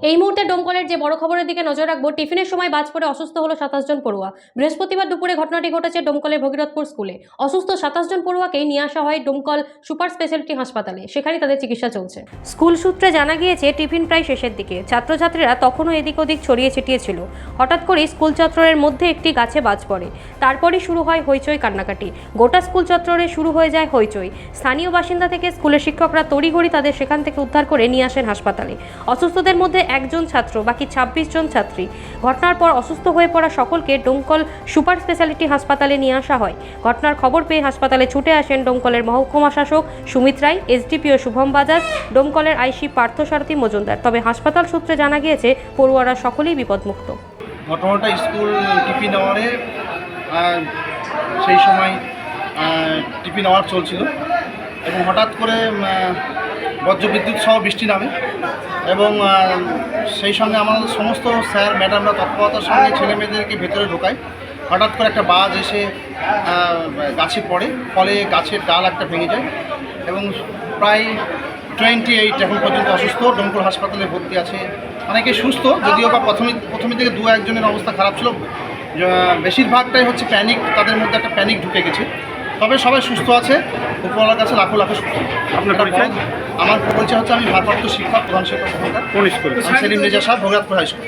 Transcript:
এই মুহূর্তে ডোমকলের যে বড় খবরের দিকে নজর রাখবো। টিফিনের সময় বাজ পড়ে অসুস্থ হলো 27 জন পড়ুয়া। বৃহস্পতিবার দুপুরে ঘটনাটি ঘটেছে ডোমকলের ভগীরথপুর স্কুলে। অসুস্থ 27 জন পড়ুয়াকেই নিয়ে আসা হয় ডোমকল সুপার স্পেশালিটি হাসপাতালে। সেখানে তাদের চিকিৎসা চলছে। স্কুল সূত্রে জানা গিয়েছে টিফিন প্রায় শেষের দিকে। ছাত্রছাত্রীরা তখনও এদিক ওদিক ছড়িয়ে ছিটিয়ে ছিল। হঠাৎ করেই স্কুল চত্বরের মধ্যে একটি গাছে বাজ পড়ে। তারপরই শুরু হয় হইচই কান্নাকাটি। গোটা স্কুল চত্বরে শুরু হয়ে যায় হইচই। স্থানীয় বাসিন্দা থেকে স্কুলের শিক্ষকরা তড়িঘড়ি তাদের সেখান থেকে উদ্ধার করে নিয়ে আসেন হাসপাতালে। অসুস্থদের মধ্যে একজন ছাত্র, বাকি 26 জন ছাত্রী। ঘটনার পর অসুস্থ হয়ে পড়া সকলকে ডোমকল সুপার স্পেশালিটি হাসপাতালে নিয়ে আসা হয়। ঘটনার খবর পেয়ে হাসপাতালে ছুটে আসেন ডোমকলের মহকুমা শাসক সুমিত রায়, এসডিপিও শুভম বাজাজ, ডোমকলের আইসি পার্থসারথী মজুমদার। তবে হাসপাতাল সূত্রে জানা গিয়েছে পড়ুয়ারা সকলেই বিপদমুক্ত। ঘটনাটা স্কুল টিফিন আওয়ারে সেই সময় টিফিন আওয়ার চলছিল এবং হঠাৎ করে বজ্রবিদ্যুৎ সহ বৃষ্টি নামে এবং সেই সঙ্গে আমাদের সমস্ত স্যার ম্যাডামরা তৎপরতার সঙ্গে ছেলে মেয়েদেরকে ভেতরে ঢোকায়। হঠাৎ করে একটা বাজ এসে গাছে পড়ে, ফলে গাছের ডাল একটা ভেঙে যায় এবং প্রায় 28 এখন পর্যন্ত অসুস্থ। ডোমকল হাসপাতালে ভর্তি আছে। অনেকে সুস্থ, যদিও বা প্রথমে থেকে 2-1 জনের অবস্থা খারাপ ছিল। বেশিরভাগটাই হচ্ছে প্যানিক, তাদের মধ্যে একটা প্যানিক ঢুকে গেছে। তবে সবাই সুস্থ আছে, উপরওয়ালার কাছে লাখো লাখো সুস্থ। আপনার পরিচয়? আমার পরিচয় হচ্ছে আমি ভারপ্রাপ্ত শিক্ষক, প্রধান শিক্ষক কোন স্কুল? সেলিম রেজা সাহেব, ভগীরথপুর হাই স্কুল।